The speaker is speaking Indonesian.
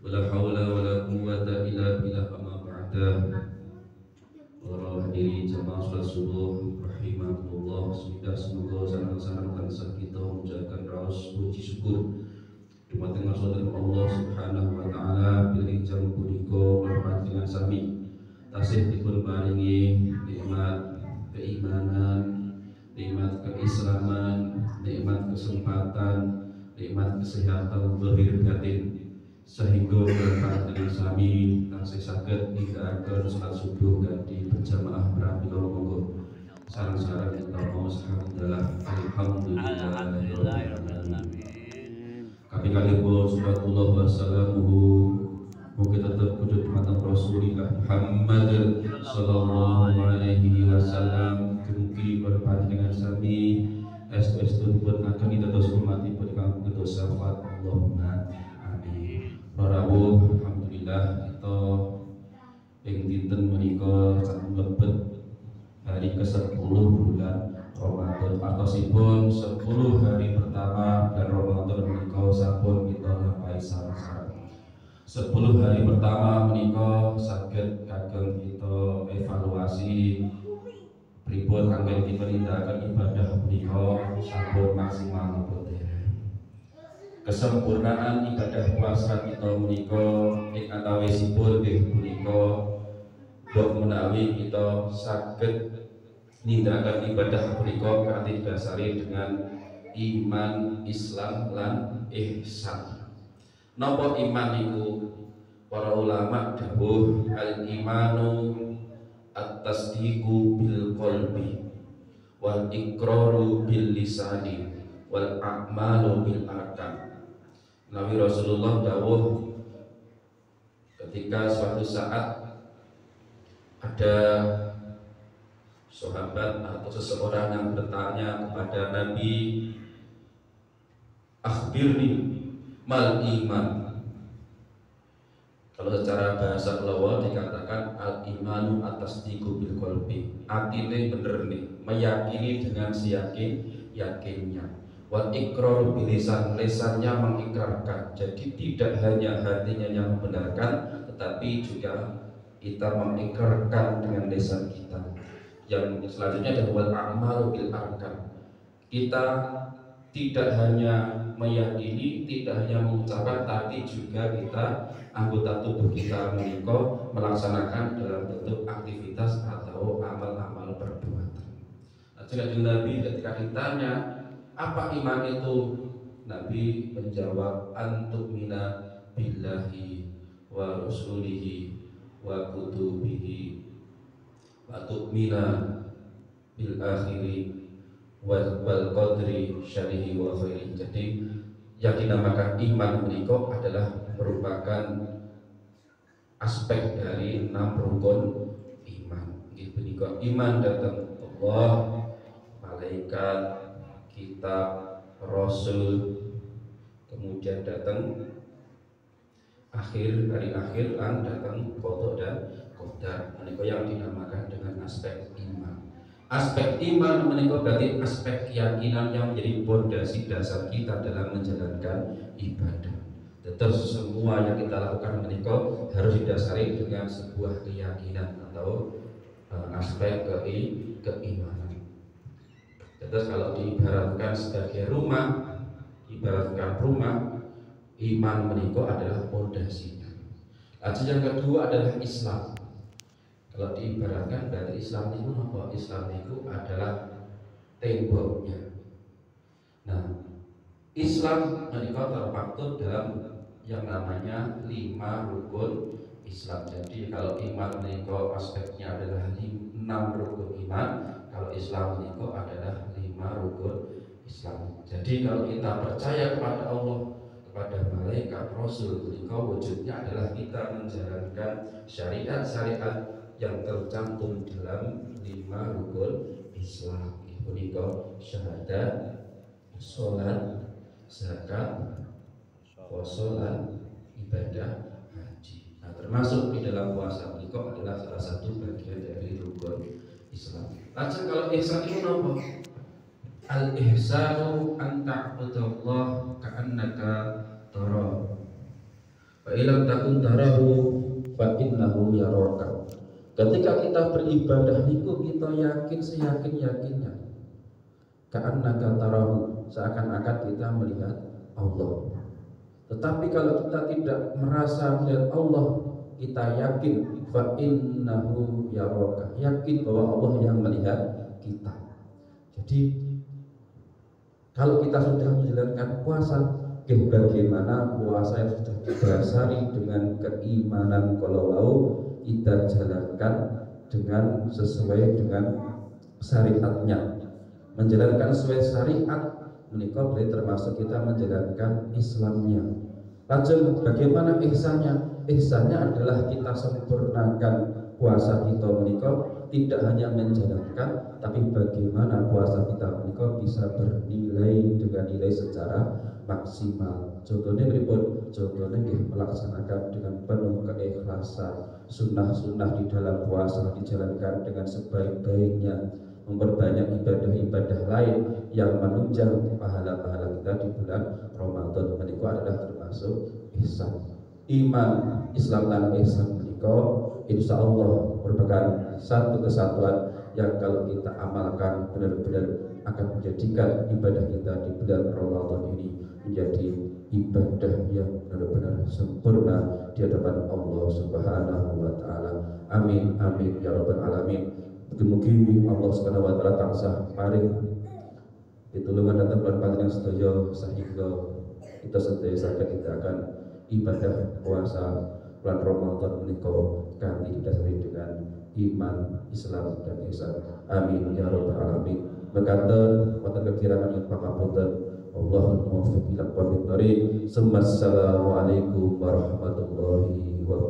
wala haula wala quwwata illa billah amma ba'da. Para hadirin jamaah salat subuh rahimakumullah, semoga sanang-sanang tansah kita menjalankan raus puji syukur dumateng saudara Allah Subhanahu wa taala pilih jam punika berkat dengan sami tasih dipun paringi nikmat keimanan, nikmat keislaman, nikmat kesempatan, nikmat kesehatan lahir batin, sehingga berkat dengan sami tansih saged nindakaken salat subuh kanthi berjamaah pramila monggo sareng-sareng kita mau alhamdulillah. Kami kalihipun sallallahu wasallamuhu mugi tetep kudus dumateng Rasulillah Muhammad sallallahu alaihi wasallam. Mugi berpati dengan sami estu-estupun akan ditetes umatipun kang putus syafaat Allahumma amin. Prarawuh alhamdulillah kita ing dinten menika sampun lebet hari ke-10 bulan Ramadan, artosipun 10 hari pertama dan Ramadan menika sampun kita lampahi sareng-sareng. 10 hari pertama menika saged kagem kita evaluasi pripun anggen diperintahkan ibadah menika sampun maksimal napa dereng. Kesempurnaan ibadah puasa kita menika ing antawisipun nggih punika mbok menawi kita saged nindakaken ibadah punika kanthi dasari dengan iman, Islam lan ihsan. Napa iman niku? Para ulama dawuh al-imanu at-tasdiqu bil qalbi wal iqraru bil lisani wal a'malu bil arkan. Nabi Rasulullah dawuh ketika suatu saat ada sahabat atau seseorang yang bertanya kepada Nabi, akhbirni mal iman. Kalau secara bahasa Jawa dikatakan al imanu atasdiqu bil qalbi, atine bener nih, meyakini dengan yakinnya. Wal iqrar bil lisan, lisannya mengikrarkan. Jadi tidak hanya hatinya yang membenarkan, tetapi juga kita mengikrarkan dengan lisan kita. Yang selanjutnya adalah wal a'malu bil arkan. Kita tidak hanya meyakini, tidak hanya mengucapkan, tapi juga kita anggota tubuh kita menika melaksanakan dalam bentuk aktivitas atau amal-amal perbuatan. Nah, jadi Nabi ketika ditanya apa iman itu, Nabi menjawab antu'mina billahi wa rusulihi wa kutubihi wa tu'mina bil akhiri wal qadri syarihi wa khairi. Jadi yang dinamakan iman menika adalah merupakan aspek dari 6 rukun iman. Nggih menika iman datang Allah, malaikat, kitab, rasul, kemudian datang hari akhir lan datang qada dan qadar. Menika yang dinamakan dengan aspek iman. Aspek iman menika berarti aspek keyakinan yang menjadi pondasi dasar kita dalam menjalankan ibadah. Tetap semua yang kita lakukan menika harus didasari dengan sebuah keyakinan atau aspek keimanan. Terus kalau diibaratkan sebagai rumah, iman menika adalah pondasinya. Lalu yang kedua adalah Islam. Kalau diibaratkan berarti Islam itu apa? Islam itu adalah temboknya. Nah, Islam menika termaktub dalam yang namanya 5 rukun Islam. Jadi kalau iman menika aspeknya adalah 6 rukun iman, kalau Islam menika adalah 5 rukun Islam. Jadi kalau kita percaya kepada Allah, kepada malaikat, rasul, menika wujudnya adalah kita menjalankan syariat-syariat yang tercantum dalam 5 rukun Islam. Menika syahadat, salat, zakat, puasa lan ibadah haji. Nah, termasuk di dalam puasa menika adalah salah satu bagian dari rukun Islam. Lanjut kalau ihsan itu apa? Al-ihsanu an ta'budallah ka'annaka tara. Wa ilam takun tarahu fa innahu yaraka. Ketika kita beribadah niku kita yakin seyakin-yakinnya. Ka'annaka tarahu, seakan-akan kita melihat Allah. Tetapi kalau kita tidak merasa melihat Allah, kita yakin fa innahu yaraka, yakin bahwa Allah yang melihat kita. Jadi kalau kita sudah menjalankan puasa, bagaimana puasa yang sudah didasari dengan keimanan kalau mau kita jalankan dengan sesuai dengan syariatnya. Menjalankan sesuai syariat menikah berarti termasuk kita menjalankan Islamnya. Lanjut, bagaimana ihsannya? Ihsannya adalah kita sempurnakan puasa kita menikah, tidak hanya menjalankan, tapi bagaimana puasa kita menikah bisa bernilai dengan nilai secara maksimal. Contohnya berikut, contohnya melaksanakan dengan penuh keikhlasan, sunnah-sunnah di dalam puasa dijalankan dengan sebaik-baiknya, memperbanyak ibadah-ibadah lain yang menunjang pahala-pahala kita di bulan Ramadan. Menikah adalah termasuk ihsan. Iman, Islam dan ihsan menikah insya Allah merupakan satu kesatuan yang kalau kita amalkan benar-benar akan menjadikan ibadah kita di bulan Ramadan ini menjadi ibadah yang benar-benar sempurna di hadapan Allah Subhanahu wa taala. Amin amin ya rabbal alamin. Mugi-mugi Allah Subhanahu wa taala tansah paring pitulungan datang bulan panjenengan sedaya sehingga kita sedaya sampai kita akan ibadah puasa bulan Ramadan menika kanthi didasari dengan iman, Islam dan ihsan. Amin ya rabbal alamin. Mekaten wonten kekirangan yang pangapunten. Allahumma muwaffiq ila aqwamit thoriq. Assalamualaikum warahmatullahi wabarakatuh.